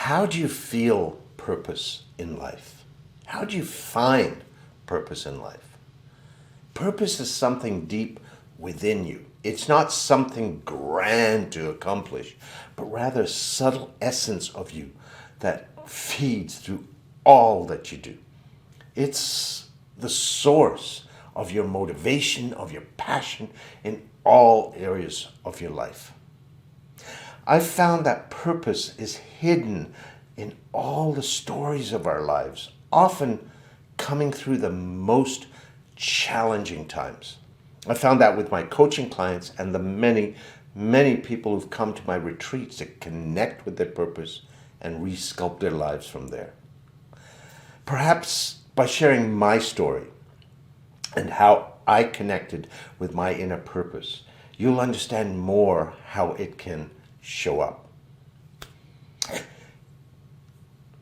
How do you feel purpose in life? How do you find purpose in life? Purpose is something deep within you. It's not something grand to accomplish, but rather a subtle essence of you that feeds through all that you do. It's the source of your motivation, of your passion in all areas of your life. I've found that purpose is hidden in all the stories of our lives, often coming through the most challenging times. I found that with my coaching clients and the many people who've come to my retreats to connect with their purpose and resculpt their lives from there. Perhaps by sharing my story and how I connected with my inner purpose, you'll understand more how it can show up.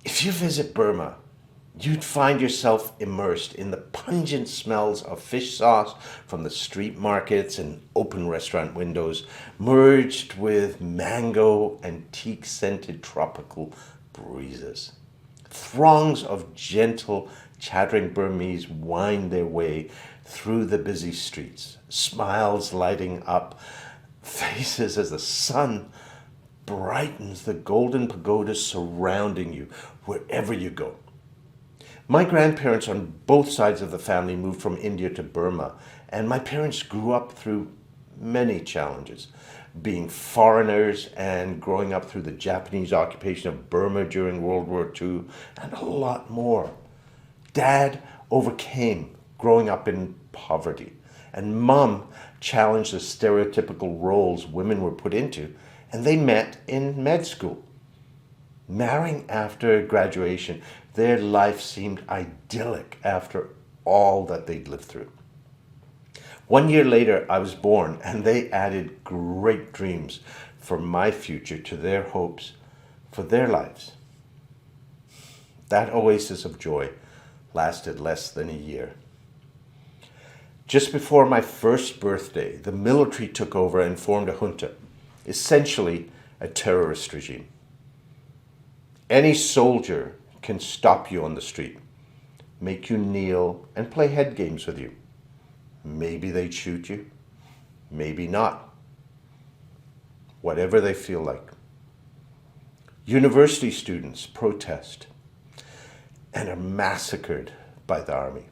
If you visit Burma, you'd find yourself immersed in the pungent smells of fish sauce from the street markets and open restaurant windows, merged with mango and teak-scented tropical breezes. Throngs of gentle, chattering Burmese wind their way through the busy streets, smiles lighting up faces as the sun brightens the golden pagodas surrounding you wherever you go. My grandparents on both sides of the family moved from India to Burma, and my parents grew up through many challenges, being foreigners and growing up through the Japanese occupation of Burma during World War II, and a lot more. Dad overcame growing up in poverty, and Mom challenged the stereotypical roles women were put into, and they met in med school. Marrying after graduation, their life seemed idyllic after all that they'd lived through. 1 year later, I was born, and they added great dreams for my future to their hopes for their lives. That oasis of joy lasted less than a year. Just before my first birthday, the military took over and formed a junta, essentially a terrorist regime. Any soldier can stop you on the street, make you kneel, and play head games with you. Maybe they'd shoot you, maybe not. Whatever they feel like. University students protest and are massacred by the army.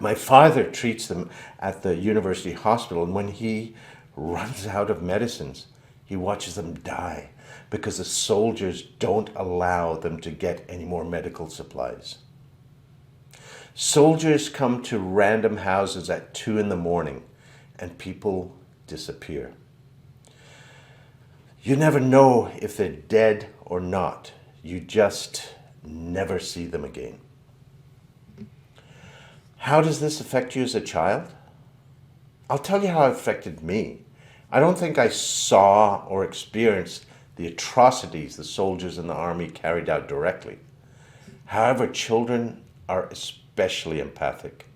My father treats them at the university hospital, and when he runs out of medicines, he watches them die because the soldiers don't allow them to get any more medical supplies. Soldiers come to random houses at 2 a.m, and people disappear. You never know if they're dead or not. You just never see them again. How does this affect you as a child? I'll tell you how it affected me. I don't think I saw or experienced the atrocities the soldiers in the army carried out directly. However, children are especially empathic.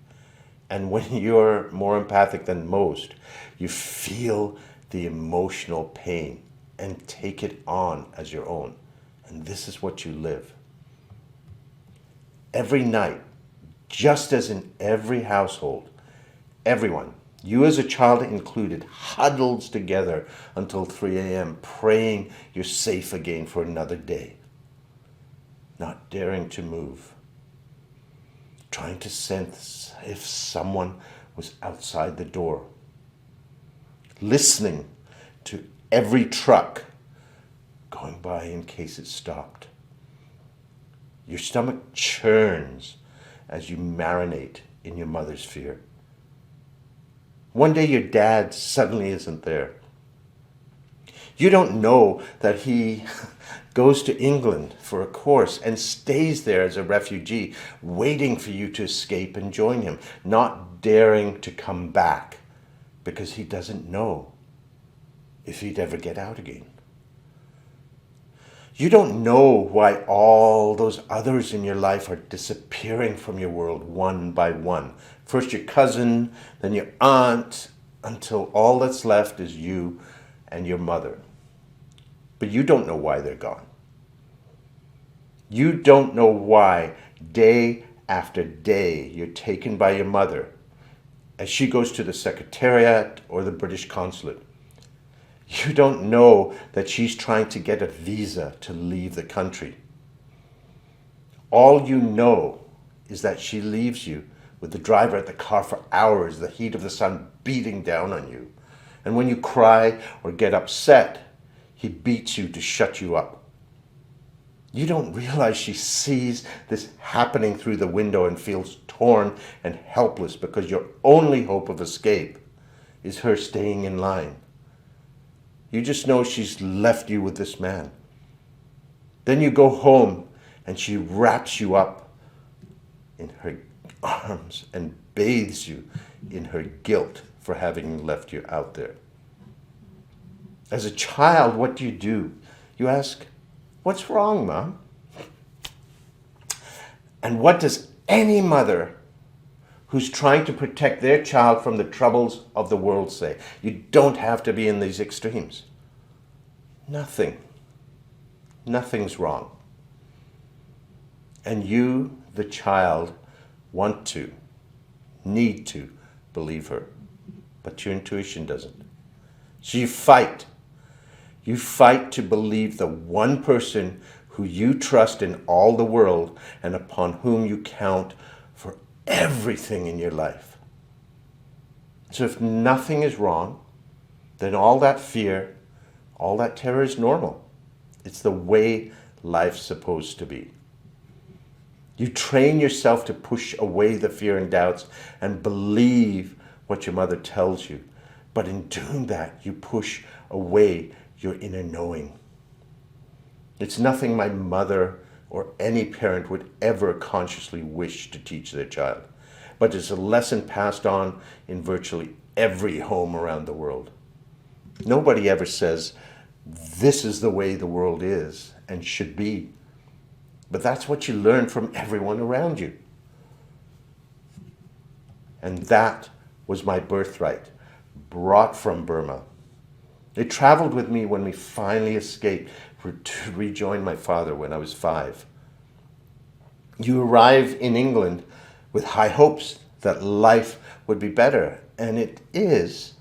And when you're more empathic than most, you feel the emotional pain and take it on as your own. And this is what you live. Every night, just as in every household, everyone, you as a child included, huddles together until 3 a.m. praying you're safe again for another day. Not daring to move. Trying to sense if someone was outside the door. Listening to every truck going by in case it stopped. Your stomach churns as you marinate in your mother's fear. One day your dad suddenly isn't there. You don't know that he goes to England for a course and stays there as a refugee, waiting for you to escape and join him, not daring to come back because he doesn't know if he'd ever get out again. You don't know why all those others in your life are disappearing from your world one by one. First your cousin, then your aunt, until all that's left is you and your mother. But you don't know why they're gone. You don't know why day after day you're taken by your mother as she goes to the Secretariat or the British Consulate. You don't know that she's trying to get a visa to leave the country. All you know is that she leaves you with the driver at the car for hours, the heat of the sun beating down on you. And when you cry or get upset, he beats you to shut you up. You don't realize she sees this happening through the window and feels torn and helpless because your only hope of escape is her staying in line. You just know she's left you with this man. Then you go home and she wraps you up in her arms and bathes you in her guilt for having left you out there. As a child, what do? You ask, "What's wrong, Mom?" And what does any mother who's trying to protect their child from the troubles of the world say? You don't have to be in these extremes. Nothing. Nothing's wrong. And you, the child, want to, need to believe her. But your intuition doesn't. So you fight. You fight to believe the one person who you trust in all the world and upon whom you count for everything in your life. So if nothing is wrong, then all that fear, all that terror is normal. It's the way life's supposed to be. You train yourself to push away the fear and doubts and believe what your mother tells you. But in doing that, you push away your inner knowing. It's nothing my mother or any parent would ever consciously wish to teach their child, but it's a lesson passed on in virtually every home around the world. Nobody ever says, "This is the way the world is and should be." But that's what you learn from everyone around you. And that was my birthright, brought from Burma. It traveled with me when we finally escaped to rejoin my father when I was 5. You arrive in England with high hopes that life would be better, and it is,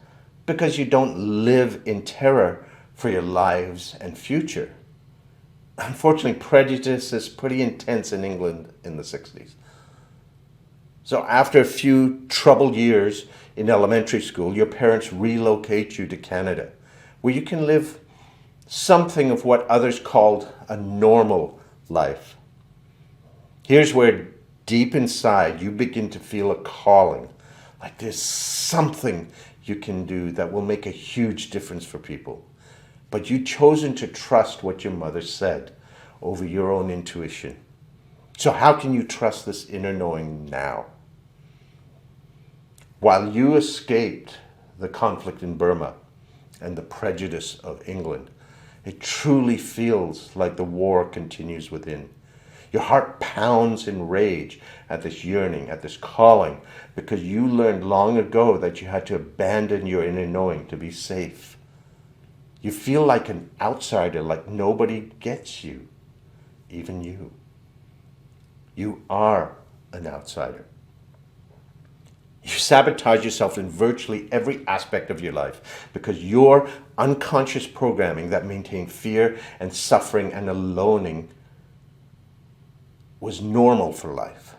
because you don't live in terror for your lives and future. Unfortunately, prejudice is pretty intense in England in the 60s. So after a few troubled years in elementary school, your parents relocate you to Canada, where you can live something of what others called a normal life. Here's where deep inside you begin to feel a calling, like there's something you can do that will make a huge difference for people. But you've chosen to trust what your mother said over your own intuition. So how can you trust this inner knowing now? While you escaped the conflict in Burma and the prejudice of England, it truly feels like the war continues within. Your heart pounds in rage at this yearning, at this calling, because you learned long ago that you had to abandon your inner knowing to be safe. You feel like an outsider, like nobody gets you, even you. You are an outsider. You sabotage yourself in virtually every aspect of your life because your unconscious programming that maintained fear and suffering and aloning was normal for life.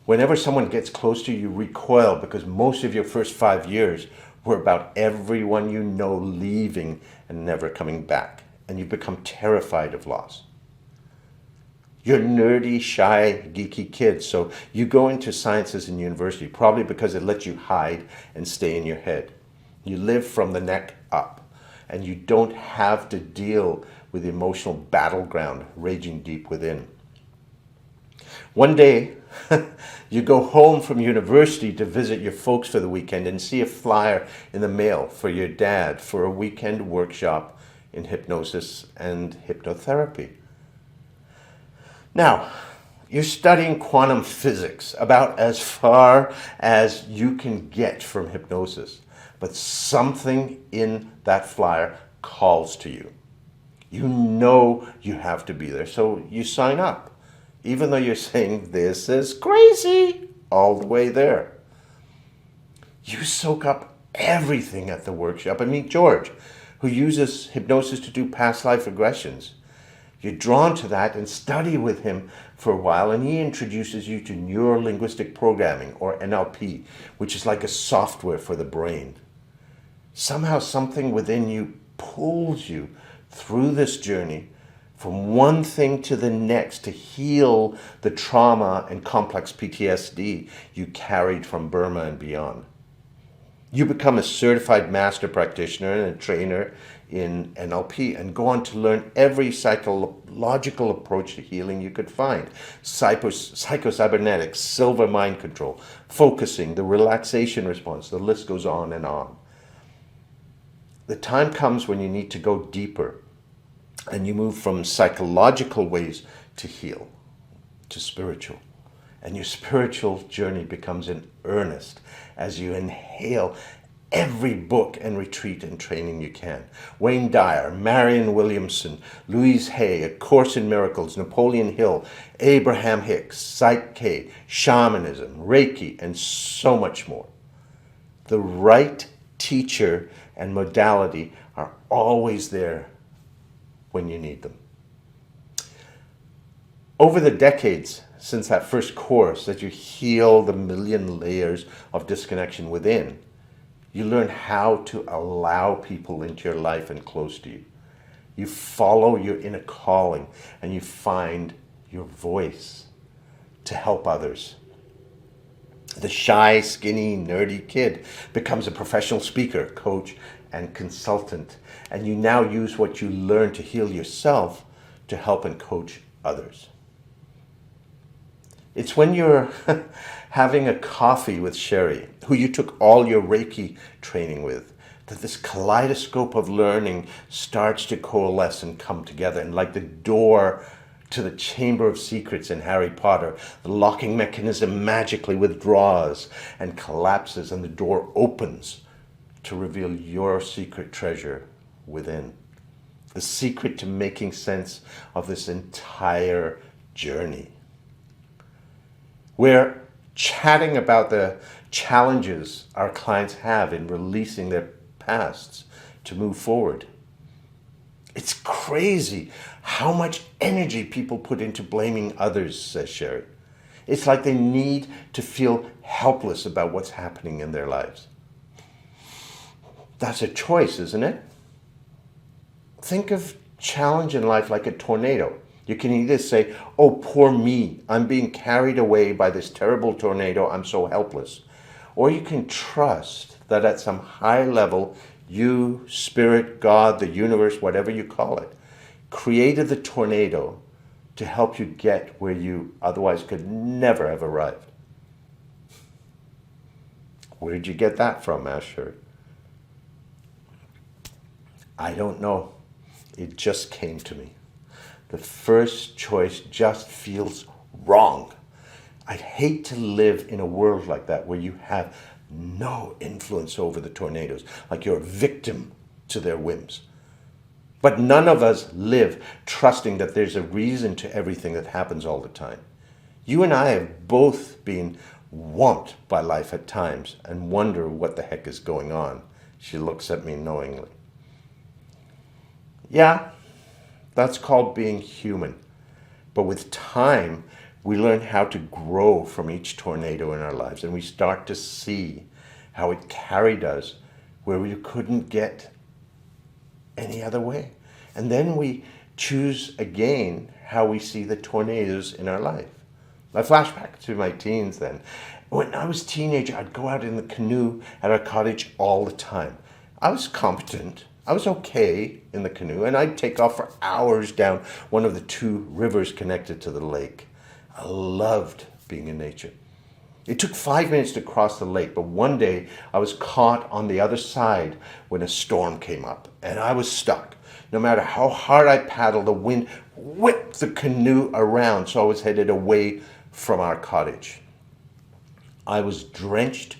Whenever someone gets close to you, you recoil because most of your first 5 years were about everyone you know leaving and never coming back, and you become terrified of loss. You're nerdy, shy, geeky kids, so you go into sciences in university, probably because it lets you hide and stay in your head. You live from the neck up, and you don't have to deal with the emotional battleground raging deep within. One day, you go home from university to visit your folks for the weekend and see a flyer in the mail for your dad for a weekend workshop in hypnosis and hypnotherapy. Now, you're studying quantum physics, about as far as you can get from hypnosis, but something in that flyer calls to you. You know you have to be there, so you sign up, even though you're saying, this is crazy, all the way there. You soak up everything at the workshop and meet George, who uses hypnosis to do past life regressions. You're drawn to that and study with him for a while, and he introduces you to neuro-linguistic programming, or NLP, which is like a software for the brain. Somehow something within you pulls you through this journey from one thing to the next to heal the trauma and complex PTSD you carried from Burma and beyond. You become a certified master practitioner and a trainer in NLP and go on to learn every psychological approach to healing you could find. Psycho-cybernetics, silver mind control, focusing, the relaxation response, the list goes on and on. The time comes when you need to go deeper and you move from psychological ways to heal, to spiritual. And your spiritual journey becomes in earnest as you inhale every book and retreat and training you can. Wayne Dyer, Marianne Williamson, Louise Hay, A Course in Miracles, Napoleon Hill, Abraham Hicks, Psych-K, shamanism, Reiki, and so much more. The right teacher and modality are always there when you need them. Over the decades since that first course that you heal the million layers of disconnection within, you learn how to allow people into your life and close to you. You follow your inner calling and you find your voice to help others. The shy, skinny, nerdy kid becomes a professional speaker, coach, and consultant. And you now use what you learn to heal yourself to help and coach others. It's when you're having a coffee with Sherry, who you took all your Reiki training with, that this kaleidoscope of learning starts to coalesce and come together. And like the door to the Chamber of Secrets in Harry Potter, the locking mechanism magically withdraws and collapses, and the door opens to reveal your secret treasure within. The secret to making sense of this entire journey. We're chatting about the challenges our clients have in releasing their pasts to move forward. It's crazy how much energy people put into blaming others, says Sherry. It's like they need to feel helpless about what's happening in their lives. That's a choice, isn't it? Think of challenge in life like a tornado. You can either say, oh, poor me, I'm being carried away by this terrible tornado, I'm so helpless. Or you can trust that at some high level, you, spirit, God, the universe, whatever you call it, created the tornado to help you get where you otherwise could never have arrived. Where did you get that from, Asher? I don't know. It just came to me. The first choice just feels wrong. I'd hate to live in a world like that where you have no influence over the tornadoes, like you're a victim to their whims. But none of us live trusting that there's a reason to everything that happens all the time. You and I have both been whomped by life at times and wonder what the heck is going on. She looks at me knowingly. Yeah, that's called being human. But with time, we learn how to grow from each tornado in our lives, and we start to see how it carried us where we couldn't get any other way. And then we choose again how we see the tornadoes in our life. I flash back to my teens then. When I was a teenager, I'd go out in the canoe at our cottage all the time. I was competent. I was okay in the canoe, and I'd take off for hours down one of the two rivers connected to the lake. I loved being in nature. It took 5 minutes to cross the lake, but one day I was caught on the other side when a storm came up, and I was stuck. No matter how hard I paddled, the wind whipped the canoe around, so I was headed away from our cottage. I was drenched,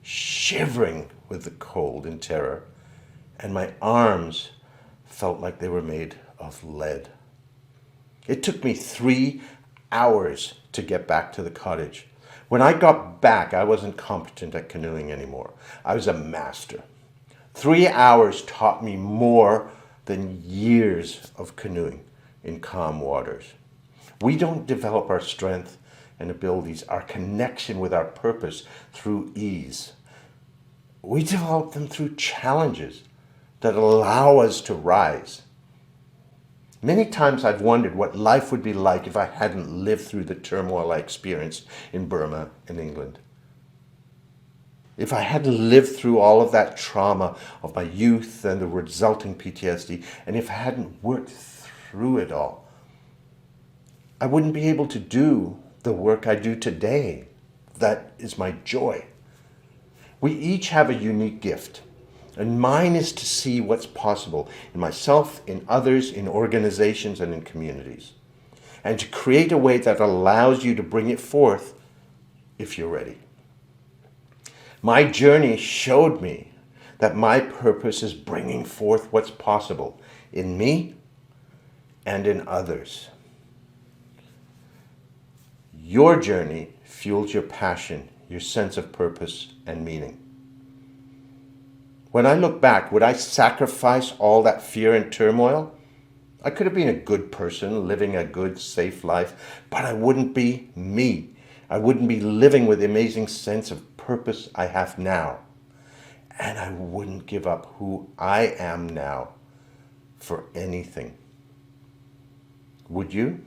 shivering with the cold and terror, and my arms felt like they were made of lead. It took me 3 hours to get back to the cottage. When I got back, I wasn't competent at canoeing anymore. I was a master. 3 hours taught me more than years of canoeing in calm waters. We don't develop our strength and abilities, our connection with our purpose through ease. We develop them through challenges that allow us to rise. Many times I've wondered what life would be like if I hadn't lived through the turmoil I experienced in Burma and England. If I hadn't lived through all of that trauma of my youth and the resulting PTSD, and if I hadn't worked through it all, I wouldn't be able to do the work I do today. That is my joy. We each have a unique gift, and mine is to see what's possible in myself, in others, in organizations, and in communities, and to create a way that allows you to bring it forth if you're ready. My journey showed me that my purpose is bringing forth what's possible in me and in others. Your journey fuels your passion, your sense of purpose and meaning. When I look back, would I sacrifice all that fear and turmoil? I could have been a good person, living a good, safe life, but I wouldn't be me. I wouldn't be living with the amazing sense of purpose I have now. And I wouldn't give up who I am now for anything. Would you?